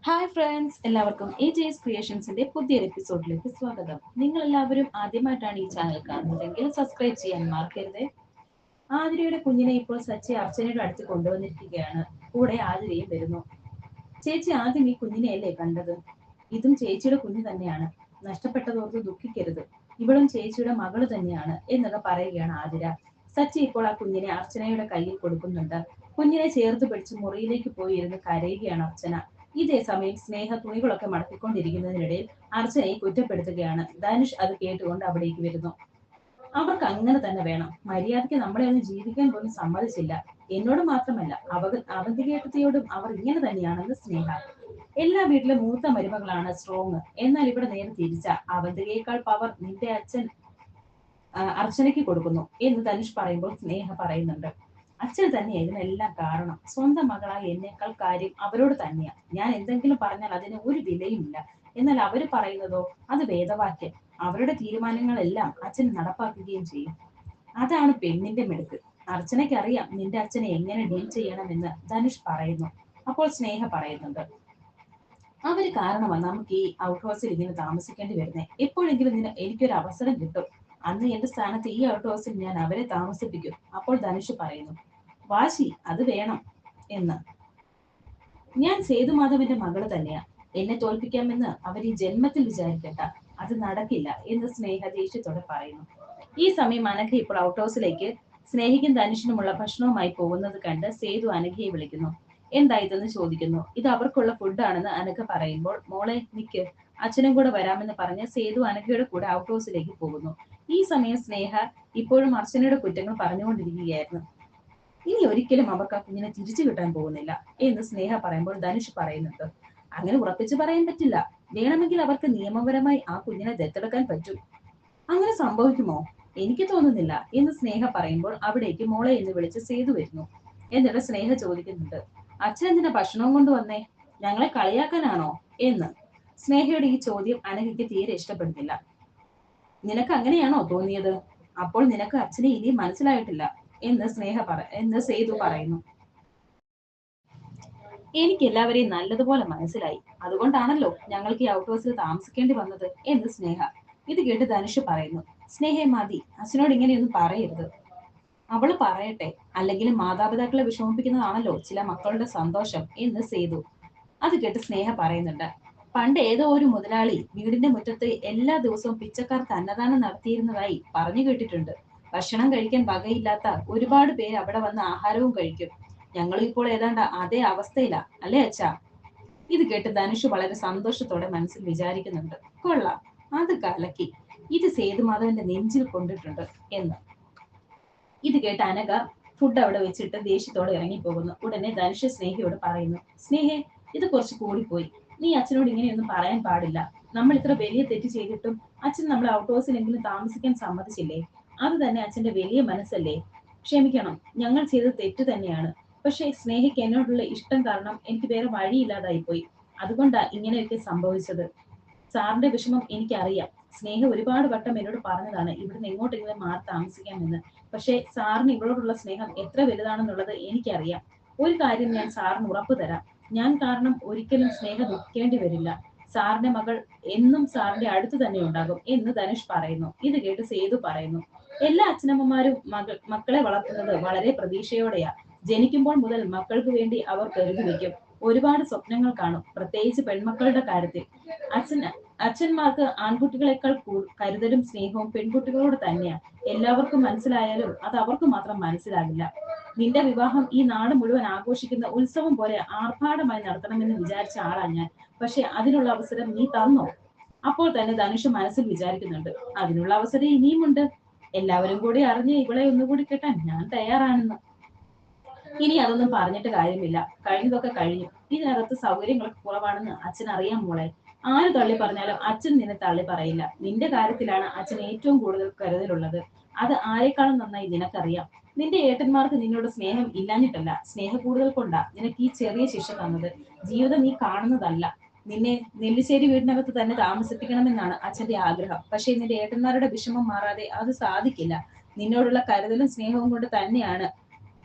Hi friends, എല്ലാവർക്കും AJ's ക്രിയേഷൻസിന്റെ പുതിയൊരു എപ്പിസോഡിലേക്ക് സ്വാഗതം. നിങ്ങൾ എല്ലാവരും ആദ്യമായിട്ടാണ് ഈ ചാനൽ കാണുന്നതെങ്കിൽ സബ്സ്ക്രൈബ് ചെയ്യാൻ മറക്കരുത്. ആതിരയുടെ കുഞ്ഞിനെ ഇപ്പോൾ സച്ചി അർച്ചനയുടെ അടുത്ത് കൊണ്ടുവന്നിരിക്കുകയാണ്. കൂടെ ആതിരയും വരുന്നു. ചേച്ചി ആദ്യം ഈ കുഞ്ഞിനെയല്ലേ കണ്ടത്? ഇതും ചേച്ചിയുടെ കുഞ്ഞു തന്നെയാണ്. നഷ്ടപ്പെട്ടതോർത്ത് ദുഃഖിക്കരുത്. ഇവളും ചേച്ചിയുടെ മകള് തന്നെയാണ് എന്നൊക്കെ പറയുകയാണ് ആതിര. സച്ചി ഇപ്പോൾ ആ കുഞ്ഞിനെ അർച്ചനയുടെ കയ്യിൽ കൊടുക്കുന്നുണ്ട്. കുഞ്ഞിനെ ചേർത്ത് പിടിച്ച് മുറിയിലേക്ക് പോയി ഇരുന്ന് കരയുകയാണ് അർച്ചന. ഇതേ സമയം സ്നേഹ തുണികളൊക്കെ മടക്കിക്കൊണ്ടിരിക്കുന്നതിനിടയിൽ അർച്ചനയെ കുറ്റപ്പെടുത്തുകയാണ്. ധനുഷ് അത് കേട്ടുകൊണ്ട് അവിടേക്ക് വരുന്നു. അവർക്ക് അങ്ങനെ തന്നെ വേണം. മര്യാദയ്ക്ക് നമ്മളെ ഒന്നും ജീവിക്കാൻ പോലും സമ്മതിച്ചില്ല. എന്നോട് മാത്രമല്ല, അവന്തികേട്ടത്തിയോടും അവർ ഇങ്ങനെ തന്നെയാണെന്ന് സ്നേഹ. എല്ലാ വീട്ടിലും മൂത്ത മരുമകളാണ് സ്ട്രോങ്. എന്നാൽ ഇവിടെ നേരെ തിരിച്ച. അവന്തികയേക്കാൾ പവർ നിന്റെ അച്ഛൻ അർച്ചനയ്ക്ക് കൊടുക്കുന്നു എന്ന് ധനുഷ് പറയുമ്പോൾ സ്നേഹ പറയുന്നുണ്ട്. അച്ഛൻ തന്നെയാ ഇതിനെല്ലാം കാരണം. സ്വന്തം മകളായ എന്നേക്കാൾ കാര്യം അവരോട് തന്നെയാ. ഞാൻ എന്തെങ്കിലും പറഞ്ഞാൽ അതിന് ഒരു വിലയുമില്ല. എന്നാൽ അവര് പറയുന്നതോ അത് വേദവാക്യം. അവരുടെ തീരുമാനങ്ങളെല്ലാം അച്ഛൻ നടപ്പാക്കുകയും ചെയ്യും. അതാണ് പെണ്ണിന്റെ മിടുക്ക്. അർച്ചനയ്ക്ക് അറിയാം നിന്റെ അച്ഛനെ എങ്ങനെ ഡീൽ ചെയ്യണമെന്ന് ധനുഷ് പറയുന്നു. അപ്പോൾ സ്നേഹ പറയുന്നുണ്ട്, അവര് കാരണമാണ് നമുക്ക് ഈ ഔട്ട് ഹൗസിൽ ഇങ്ങനെ താമസിക്കേണ്ടി വരുന്നത്. എപ്പോഴെങ്കിലും എനിക്കൊരു അവസരം കിട്ടും. അന്ന് എന്റെ സ്ഥാനത്ത് ഈ ഔട്ട് ഹൗസിൽ ഞാൻ അവരെ താമസിപ്പിക്കും. അപ്പോൾ ധനുഷ് പറയുന്നു, വാശി അത് വേണം എന്ന്. ഞാൻ സേതുമാധവന്റെ മകള് തന്നെയാ. എന്നെ തോൽപ്പിക്കാമെന്ന് അവർ ഈ ജന്മത്തിൽ വിചാരിക്കട്ട. അത് നടക്കില്ല എന്ന് സ്നേഹ ദേഷ്യത്തോടെ പറയുന്നു. ഈ സമയം അനഘ ഇപ്പോൾ ഔട്ട് ഹൗസിലേക്ക് സ്നേഹിക്കും ധനുഷിനുമുള്ള ഭക്ഷണവുമായി പോകുന്നത് കണ്ട് സേതു അനഘയെ വിളിക്കുന്നു. എന്താ ഇതെന്ന് ചോദിക്കുന്നു. ഇത് അവർക്കുള്ള ഫുഡാണെന്ന് അനഘ പറയുമ്പോൾ, മോളെ നിക്ക്, അച്ഛനും കൂടെ വരാമെന്ന് പറഞ്ഞ് സേതു അനഘയുടെ കൂടെ ഔട്ട് ഹൗസിലേക്ക് പോകുന്നു. ഈ സമയം സ്നേഹ ഇപ്പോഴും അർച്ചനയുടെ കുറ്റങ്ങൾ പറഞ്ഞുകൊണ്ടിരിക്കുകയായിരുന്നു. ഇനി ഒരിക്കലും അവർക്ക് ആ കുഞ്ഞിനെ തിരിച്ചു കിട്ടാൻ പോകുന്നില്ല എന്ന് സ്നേഹ പറയുമ്പോൾ ധനുഷ് പറയുന്നുണ്ട്, അങ്ങനെ ഉറപ്പിച്ചു പറയാൻ പറ്റില്ല. വേണമെങ്കിൽ അവർക്ക് നിയമപരമായി ആ കുഞ്ഞിനെ ദത്തെടുക്കാൻ പറ്റും. അങ്ങനെ സംഭവിക്കുമോ? എനിക്ക് തോന്നുന്നില്ല എന്ന് സ്നേഹ പറയുമ്പോൾ അവിടേക്ക് മോളെ എന്ന് വിളിച്ച് സേതു വരുന്നു. എന്നിട്ട് സ്നേഹ ചോദിക്കുന്നുണ്ട്, അച്ഛൻ എന്തിനാ ഭക്ഷണവും കൊണ്ട് വന്നേ? ഞങ്ങളെ കളിയാക്കാനാണോ എന്ന്. സ്നേഹയുടെ ഈ ചോദ്യം അനഘയ്ക്ക് തീരെ ഇഷ്ടപ്പെടുന്നില്ല. നിനക്ക് അങ്ങനെയാണോ തോന്നിയത്? അപ്പോൾ നിനക്ക് അച്ഛനെ ഇനിയും മനസ്സിലായിട്ടില്ല എന്ന് സേതു പറയുന്നു. എനിക്ക് എല്ലാവരെയും നല്ലതുപോലെ മനസ്സിലായി. അതുകൊണ്ടാണല്ലോ ഞങ്ങൾക്ക് ഈ ഔട്ട് ഹൗസിൽ താമസിക്കേണ്ടി വന്നത് എന്ന് സ്നേഹ. ഇത് കേട്ട് ധനുഷ് പറയുന്നു, സ്നേഹേ മതി, അച്ഛനോട് ഇങ്ങനെയൊന്നും പറയരുത്. അവള് പറയട്ടെ, അല്ലെങ്കിൽ മാതാപിതാക്കളെ വിഷമിപ്പിക്കുന്നതാണല്ലോ ചില മക്കളുടെ സന്തോഷം എന്ന് സേതു. അത് കേട്ട് സ്നേഹ പറയുന്നുണ്ട്, പണ്ട് ഏതോ ഒരു മുതലാളി വീടിന്റെ മുറ്റത്ത് എല്ലാ ദിവസവും പിച്ചക്കാർക്ക് അന്നദാനം നടത്തിയിരുന്നതായി പറഞ്ഞു കേട്ടിട്ടുണ്ട്. ഭക്ഷണം കഴിക്കാൻ വകയില്ലാത്ത ഒരുപാട് പേര് അവിടെ വന്ന് ആഹാരവും കഴിക്കും. ഞങ്ങളും ഇപ്പോൾ ഏതാണ്ട് അതേ അവസ്ഥയിലാ അല്ലേ അച്ഛാ? ഇത് കേട്ട് ധനുഷ് വളരെ സന്തോഷത്തോടെ മനസ്സിൽ വിചാരിക്കുന്നുണ്ട്, കൊള്ളാം, അത് കലക്കി, ഇത് സേതുമാധവന്റെ നെഞ്ചിൽ കൊണ്ടിട്ടുണ്ട് എന്ന്. ഇത് കേട്ട് അനഘ ഫുഡ് അവിടെ വെച്ചിട്ട് ദേഷ്യത്തോടെ ഇറങ്ങിപ്പോകുന്നു. ഉടനെ ധനുഷ് സ്നേഹയോട് പറയുന്നു, സ്നേഹെ, ഇത് കുറച്ച് കൂടിപ്പോയി. നീ അച്ഛനോട് ഇങ്ങനെയൊന്നും പറയാൻ പാടില്ല. നമ്മൾ ഇത്ര വലിയ തെറ്റ് ചെയ്തിട്ടും അച്ഛൻ നമ്മളെ ഔട്ട് ഹൗസിലെങ്കിലും താമസിക്കാൻ സമ്മതിച്ചില്ലേ? അത് തന്നെ അച്ഛന്റെ വലിയ മനസ്സല്ലേ? ക്ഷമിക്കണം, ഞങ്ങൾ ചെയ്തത് തെറ്റ് തന്നെയാണ്. പക്ഷേ സ്നേഹയ്ക്ക് എന്നോടുള്ള ഇഷ്ടം കാരണം എനിക്ക് വേറെ വഴിയില്ലാതായി പോയി. അതുകൊണ്ടാ ഇങ്ങനെയൊക്കെ സംഭവിച്ചത്. സാറിന്റെ വിഷമം എനിക്കറിയാം. സ്നേഹ ഒരുപാട് വട്ടം എന്നോട് പറഞ്ഞതാണ് ഇവിടുന്ന് എങ്ങോട്ടെങ്കിലും മാറി താമസിക്കാമെന്ന്. പക്ഷേ സാറിന് ഇവളോടുള്ള സ്നേഹം എത്ര വലുതാണെന്നുള്ളത് എനിക്കറിയാം. ഒരു കാര്യം ഞാൻ സാറിന് ഉറപ്പ് തരാം, ഞാൻ കാരണം ഒരിക്കലും സ്നേഹ ദുഃഖിക്കേണ്ടി വരില്ല. സാറിന്റെ മകൾ എന്നും സാറിന്റെ അടുത്ത് തന്നെ ഉണ്ടാകും എന്ന് ധനുഷ് പറയുന്നു. ഇത് കേട്ട് സേതു പറയുന്നു, എല്ലാ അച്ഛനമ്മമാരും മക്കളെ വളർത്തുന്നത് വളരെ പ്രതീക്ഷയോടെയാ. ജനിക്കുമ്പോൾ മുതൽ മക്കൾക്ക് വേണ്ടി അവർ കരുതി വെക്കും. ഒരുപാട് സ്വപ്നങ്ങൾ കാണും, പ്രത്യേകിച്ച് പെൺമക്കളുടെ കാര്യത്തിൽ. അച്ഛൻ അച്ഛന്മാർക്ക് ആൺകുട്ടികളെക്കാൾ കരുതലും സ്നേഹവും പെൺകുട്ടികളോട് തന്നെയാ. എല്ലാവർക്കും മനസ്സിലായാലും അത് അവർക്ക് മാത്രം മനസ്സിലാകില്ല. നിന്റെ വിവാഹം ഈ നാട് മുഴുവൻ ആഘോഷിക്കുന്ന ഉത്സവം പോലെ ആർഭാടമായി നടത്തണമെന്ന് വിചാരിച്ച ആളാ ഞാൻ. പക്ഷെ അതിനുള്ള അവസരം നീ തന്നോ? അപ്പോൾ തന്നെ ധനുഷ് മനസ്സിൽ വിചാരിക്കുന്നുണ്ട്, അതിനുള്ള അവസരം ഇനിയുമുണ്ട്. എല്ലാവരും കൂടി അറിഞ്ഞ് ഇവളെ ഒന്നുകൂടി കെട്ടാൻ ഞാൻ തയ്യാറാണെന്ന്. ഇനി അതൊന്നും പറഞ്ഞിട്ട് കാര്യമില്ല. കഴിഞ്ഞതൊക്കെ കഴിഞ്ഞു. ഇതിനകത്ത് സൗകര്യങ്ങളൊക്കെ കുറവാണെന്ന് അച്ഛൻ അറിയാം മോളെ. ആര് തള്ളി പറഞ്ഞാലും അച്ഛൻ നിന്നെ തള്ളി പറയില്ല. നിന്റെ കാര്യത്തിലാണ് അച്ഛൻ ഏറ്റവും കൂടുതൽ കരുതലുള്ളത്. അത് ആരെക്കാളും നന്നായി നിനക്കറിയാം. നിന്റെ ഏട്ടന്മാർക്ക് നിന്നോട് സ്നേഹം ഇല്ലാഞ്ഞിട്ടല്ല, സ്നേഹക്കൂടുതൽ കൊണ്ടാ നിനക്ക് ഈ ചെറിയ ശിക്ഷ തന്നത്. ജീവിതം നീ കാണുന്നതല്ല. നിന്നെ നെല്ലിശ്ശേരി വീടിനകത്ത് തന്നെ താമസിപ്പിക്കണമെന്നാണ് അച്ഛന്റെ ആഗ്രഹം. പക്ഷേ നിന്റെ ഏട്ടന്മാരുടെ വിഷമം മാറാതെ അത് സാധിക്കില്ല. നിന്നോടുള്ള കരുതലും സ്നേഹവും കൊണ്ട് തന്നെയാണ്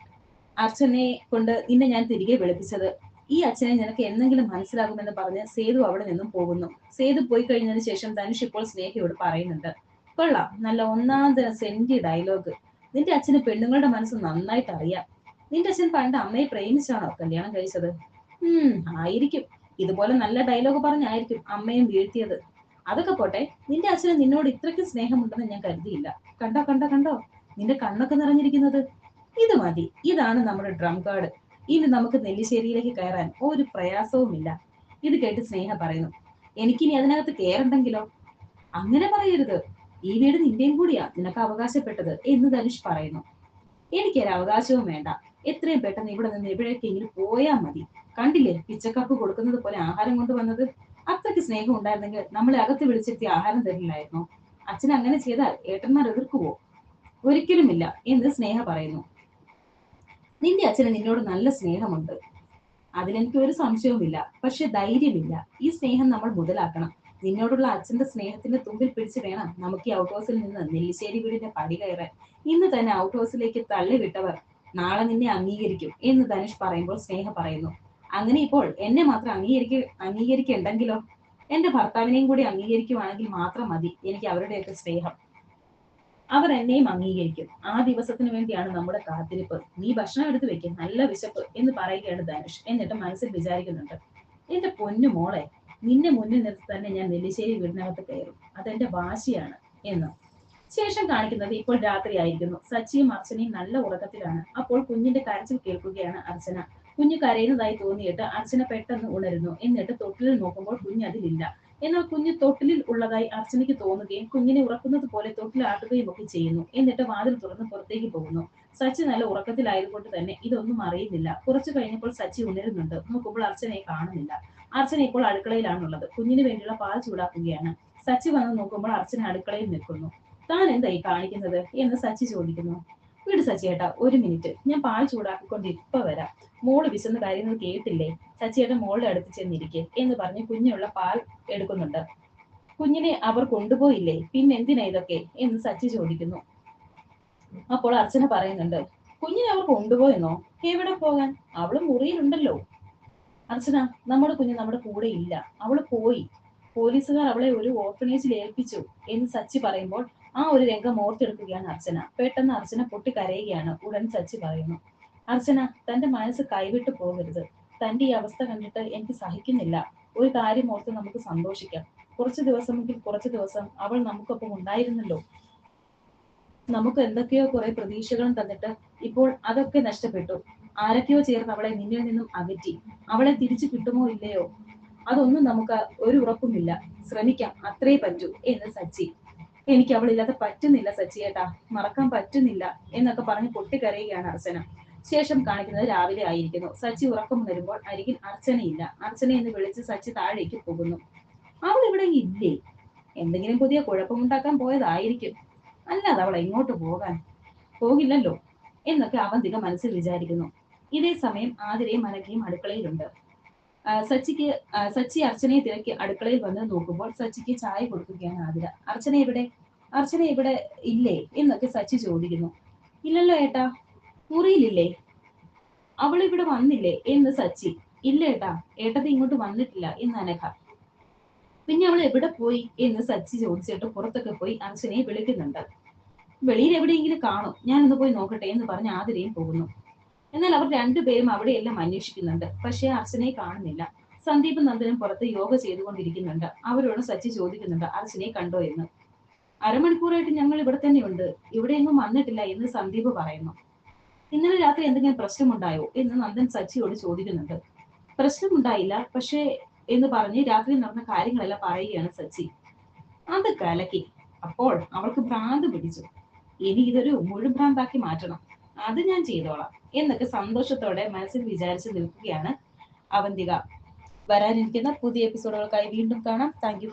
അർച്ചനയെ കൊണ്ട് നിന്നെ ഞാൻ തിരികെ വിളിപ്പിച്ചത്. ഈ അച്ഛനെ നിനക്ക് എന്തെങ്കിലും മനസ്സിലാകുമെന്ന് പറഞ്ഞ് സേതു അവിടെ നിന്നും പോകുന്നു. സേതു പോയി കഴിഞ്ഞതിന് ശേഷം ധനുഷ് ഇപ്പോൾ സ്നേഹയോട് പറയുന്നുണ്ട്, കൊള്ളാം, നല്ല ഒന്നാം തരം സെന്റി ഡയലോഗ്. നിന്റെ അച്ഛന് പെണ്ണുങ്ങളുടെ മനസ്സ് നന്നായിട്ട് അറിയാം. നിന്റെ അച്ഛൻ പണ്ട് അമ്മയെ പ്രേമിച്ചാണോ കല്യാണം കഴിച്ചത്? ആയിരിക്കും. ഇതുപോലെ നല്ല ഡയലോഗ് പറഞ്ഞായിരിക്കും അമ്മയും വീഴ്ത്തിയത്. അതൊക്കെ പോട്ടെ, നിന്റെ അച്ഛന് നിന്നോട് ഇത്രയ്ക്ക് സ്നേഹമുണ്ടെന്ന് ഞാൻ കരുതിയില്ല. കണ്ടോ കണ്ടോ കണ്ടോ, നിന്റെ കണ്ണൊക്കെ നിറഞ്ഞിരിക്കുന്നത്. ഇത് മതി, ഇതാണ് നമ്മുടെ ഡ്രം കാർഡ്. ഇനി നമുക്ക് നെല്ലിശ്ശേരിയിലേക്ക് കയറാൻ ഒരു പ്രയാസവുമില്ല. ഇത് കേട്ട് സ്നേഹ പറയുന്നു, എനിക്കിനി അതിനകത്ത് കയറണ്ടെങ്കിലോ? അങ്ങനെ പറയരുത്, ഈ വീട് നിന്റെയും കൂടിയാ, നിനക്ക് അവകാശപ്പെട്ടത് എന്ന് ധനുഷ് പറയുന്നു. എനിക്കൊരു അവകാശവും വേണ്ട, എത്രയും പെട്ടെന്ന് ഇവിടെ നിന്ന് എവിടേക്കെങ്കിലും പോയാൽ മതി. കണ്ടില്ലേ പിച്ചക്കാർക്ക് കൊടുക്കുന്നത് പോലെ ആഹാരം കൊണ്ടുവന്നത്? അത്രയ്ക്ക് സ്നേഹം ഉണ്ടായിരുന്നെങ്കിൽ നമ്മളെ അകത്ത് വിളിച്ചെത്തി ആഹാരം തരില്ലായിരുന്നോ? അച്ഛൻ അങ്ങനെ ചെയ്താൽ ഏട്ടന്മാർ എതിർക്കുവോ? ഒരിക്കലുമില്ല എന്ന് സ്നേഹ പറയുന്നു. നിന്റെ അച്ഛന് നിന്നോട് നല്ല സ്നേഹമുണ്ട്, അതിലെനിക്ക് ഒരു സംശയവുമില്ല. പക്ഷെ ധൈര്യമില്ല. ഈ സ്നേഹം നമ്മൾ മുതലാക്കണം. നിന്നോടുള്ള അച്ഛന്റെ സ്നേഹത്തിന്റെ തുമ്പിൽ പിടിച്ച് വേണം നമുക്ക് ഈ ഔട്ട് ഹൗസിൽ നിന്ന് നെല്ലിശ്ശേരി വീടിന്റെ പടി കയറാൻ. ഇന്ന് തന്നെ ഔട്ട് ഹൗസിലേക്ക് തള്ളിവിട്ടവർ നാളെ നിന്നെ അംഗീകരിക്കും എന്ന് ധനുഷ് പറയുമ്പോൾ സ്നേഹ പറയുന്നു, അങ്ങനെ ഇപ്പോൾ എന്നെ മാത്രം അംഗീകരിക്കണ്ടെങ്കിലോ? എന്റെ ഭർത്താവിനെയും കൂടി അംഗീകരിക്കുവാണെങ്കിൽ മാത്രം മതി എനിക്ക് അവരുടെയൊക്കെ സ്നേഹം. അവർ എന്നെയും അംഗീകരിക്കും. ആ ദിവസത്തിന് വേണ്ടിയാണ് നമ്മുടെ കാത്തിരിപ്പ്. നീ ഭക്ഷണം എടുത്തു വെക്കും, നല്ല വിശപ്പ് എന്ന് പറയുകയാണ് ധനുഷ്. എന്നിട്ട് മനസ്സിൽ വിചാരിക്കുന്നുണ്ട്, എന്റെ പൊന്നു മോളെ, നിന്നെ മുന്നിൽ നിർത്തി തന്നെ ഞാൻ നെല്ലിശ്ശേരി വീടിനകത്ത് കയറും, അതെന്റെ വാശിയാണ് എന്ന്. ശേഷം കാണിക്കുന്നത് ഇപ്പോൾ രാത്രിയായിരിക്കുന്നു. സച്ചിയും അർച്ചനയും നല്ല ഉറക്കത്തിലാണ്. അപ്പോൾ കുഞ്ഞിന്റെ കരച്ചിൽ കേൾക്കുകയാണ് അർച്ചന. കുഞ്ഞ് കരയുന്നതായി തോന്നിയിട്ട് അർച്ചന പെട്ടെന്ന് ഉണരുന്നു. എന്നിട്ട് തൊട്ടിലിൽ നോക്കുമ്പോൾ കുഞ്ഞ് അതിലില്ല. എന്നാൽ കുഞ്ഞ് തൊട്ടിലിൽ ഉള്ളതായി അർച്ചനയ്ക്ക് തോന്നുകയും കുഞ്ഞിനെ ഉറക്കുന്നത് പോലെ തൊട്ടിലാട്ടുകയും ഒക്കെ ചെയ്യുന്നു. എന്നിട്ട് വാതിൽ തുറന്ന് പുറത്തേക്ക് പോകുന്നു. സച്ചി നല്ല ഉറക്കത്തിലായതുകൊണ്ട് തന്നെ ഇതൊന്നും അറിയുന്നില്ല. കുറച്ചു കഴിഞ്ഞപ്പോൾ സച്ചി ഉണരുന്നുണ്ട്. നോക്കുമ്പോൾ അർച്ചനയെ കാണുന്നില്ല. അർച്ചന ഇപ്പോൾ അടുക്കളയിലാണുള്ളത്. കുഞ്ഞിന് വേണ്ടിയുള്ള പാൽ ചൂടാക്കുകയാണ്. സച്ചി വന്ന് നോക്കുമ്പോൾ അർച്ചന അടുക്കളയിൽ നിൽക്കുന്നു. താൻ എന്തായി കാണിക്കുന്നത് എന്ന് സച്ചി ചോദിക്കുന്നു. വീട് സച്ചിയേട്ടാ, ഒരു മിനിറ്റ്, ഞാൻ പാൽ ചൂടാക്കിക്കൊണ്ട് ഇപ്പൊ വരാം. മോള് വിശന്ന് കരയുന്നത് കേട്ടില്ലേ? സച്ചിയേട്ടൻ മോളുടെ അടുത്ത് ചെന്നിരിക്കെ എന്ന് പറഞ്ഞ് കുഞ്ഞുള്ള പാൽ എടുക്കുന്നുണ്ട്. കുഞ്ഞിനെ അവർ കൊണ്ടുപോയില്ലേ, പിന്നെ എന്തിനാ ഇതൊക്കെ എന്ന് സച്ചി ചോദിക്കുന്നു. അപ്പോൾ അർച്ചന പറയുന്നുണ്ട്, കുഞ്ഞിനെ അവർ കൊണ്ടുപോയെന്നോ? എവിടെ പോകാൻ? അവള് മുറിയിലുണ്ടല്ലോ. അർച്ചന, നമ്മുടെ കുഞ്ഞ് നമ്മുടെ കൂടെ ഇല്ല, അവള് പോയി. പോലീസുകാർ അവളെ ഒരു ഓർഫനേജിൽ ഏൽപ്പിച്ചു എന്ന് സച്ചി പറയുമ്പോൾ ആ ഒരു രംഗം ഓർത്തെടുക്കുകയാണ് അർച്ചന. പെട്ടെന്ന് അർച്ചന പൊട്ടിക്കരയുകയാണ്. ഉടൻ സച്ചി പറയുന്നു, അർച്ചന, തന്റെ മനസ്സ് കൈവിട്ടു പോകരുത്. തന്റെ ഈ അവസ്ഥ കണ്ടിട്ട് എനിക്ക് സഹിക്കുന്നില്ല. ഒരു കാര്യം ഓർത്ത് നമുക്ക് സന്തോഷിക്കാം. കുറച്ചു ദിവസമെങ്കിൽ കുറച്ചു ദിവസം അവൾ നമുക്കൊപ്പം ഉണ്ടായിരുന്നല്ലോ. നമുക്ക് എന്തൊക്കെയോ കുറെ പ്രതീക്ഷകളും തന്നിട്ട് ഇപ്പോൾ അതൊക്കെ നഷ്ടപ്പെട്ടു. ആരൊക്കെയോ ചേർന്ന് അവളെ നിന്നിൽ നിന്നും അകറ്റി. അവളെ തിരിച്ചു കിട്ടുമോ ഇല്ലയോ, അതൊന്നും നമുക്ക് ഒരു ഉറപ്പുമില്ല. ശ്രമിക്കാം, അത്രേ പറ്റൂ എന്ന് സച്ചി. എനിക്ക് അവളില്ലാതെ പറ്റുന്നില്ല സച്ചിയേട്ടാ, മറക്കാൻ പറ്റുന്നില്ല എന്നൊക്കെ പറഞ്ഞ് പൊട്ടിക്കരയുകയാണ് അർച്ചന. ശേഷം കാണിക്കുന്നത് രാവിലെ ആയിരിക്കുന്നു. സച്ചി ഉറക്കം വരുമ്പോൾ അരികിൽ അർച്ചനയില്ല. അർച്ചന എന്ന് വിളിച്ച് സച്ചി താഴേക്ക് പോകുന്നു. അവൾ ഇവിടെ ഇല്ലേ? എന്തെങ്കിലും പുതിയ കുഴപ്പമുണ്ടാക്കാൻ പോയതായിരിക്കും, അല്ലാതെ അവൾ എങ്ങോട്ട് പോകില്ലല്ലോ എന്നൊക്കെ അവന്തിക മനസ്സിൽ വിചാരിക്കുന്നു. ഇതേ സമയം ആതിരയും അനഘയും അടുക്കളയിലുണ്ട്. സച്ചി അർച്ചനയെ തിരക്കി അടുക്കളയിൽ വന്ന് നോക്കുമ്പോൾ സച്ചിക്ക് ചായ കൊടുക്കുകയാണ് ആതിര. അർച്ചന ഇവിടെ ഇല്ലേ എന്നൊക്കെ സച്ചി ചോദിക്കുന്നു. ഇല്ലല്ലോ ഏട്ടാ, മുറിയിലില്ലേ? അവൾ ഇവിടെ വന്നില്ലേ എന്ന് സച്ചി. ഇല്ല ഏട്ടാ, ഏട്ടത്തി ഇങ്ങോട്ട് വന്നിട്ടില്ല എന്ന് അനഘ. പിന്നെ അവൾ എവിടെ പോയി എന്ന് സച്ചി ചോദിച്ചിട്ട് പുറത്തൊക്കെ പോയി അർച്ചനയെ വിളിക്കുന്നുണ്ട്. വെളിയിൽ എവിടെയെങ്കിലും കാണും, ഞാനൊന്ന് പോയി നോക്കട്ടെ എന്ന് പറഞ്ഞ് ആതിരയും പോകുന്നു. എന്നാൽ അവർ രണ്ടുപേരും അവിടെയെല്ലാം അന്വേഷിക്കുന്നുണ്ട്. പക്ഷേ അർച്ചനയെ കാണുന്നില്ല. സന്ദീപും നന്ദനും പുറത്ത് യോഗ ചെയ്തുകൊണ്ടിരിക്കുന്നുണ്ട്. അവരോട് സച്ചി ചോദിക്കുന്നുണ്ട്, അർച്ചനയെ കണ്ടോ എന്ന്. അരമണിക്കൂറായിട്ട് ഞങ്ങൾ ഇവിടെ തന്നെയുണ്ട്, ഇവിടെയെങ്ങും വന്നിട്ടില്ല എന്ന് സന്ദീപ് പറയുന്നു. ഇന്നലെ രാത്രി എന്തെങ്കിലും പ്രശ്നമുണ്ടായോ എന്ന് നന്ദൻ സച്ചിയോട് ചോദിക്കുന്നുണ്ട്. പ്രശ്നമുണ്ടായില്ല പക്ഷേ എന്ന് പറഞ്ഞ് രാത്രി നടന്ന കാര്യങ്ങളെല്ലാം പറയുകയാണ് സച്ചി. അത് കലക്കി. അപ്പോൾ അവൾക്ക് ഭ്രാന്ത് പിടിച്ചു. ഇനി ഇതൊരു മുഴുഭ്രാന്താക്കി മാറ്റണം, അത് ഞാൻ ചെയ്തോളാം എന്നൊക്കെ സന്തോഷത്തോടെ മനസ്സിൽ വിചാരിച്ച് നിൽക്കുകയാണ് അവന്തിക. വരാനിരിക്കുന്ന പുതിയ എപ്പിസോഡുകൾക്കായി വീണ്ടും കാണാം. Thank you.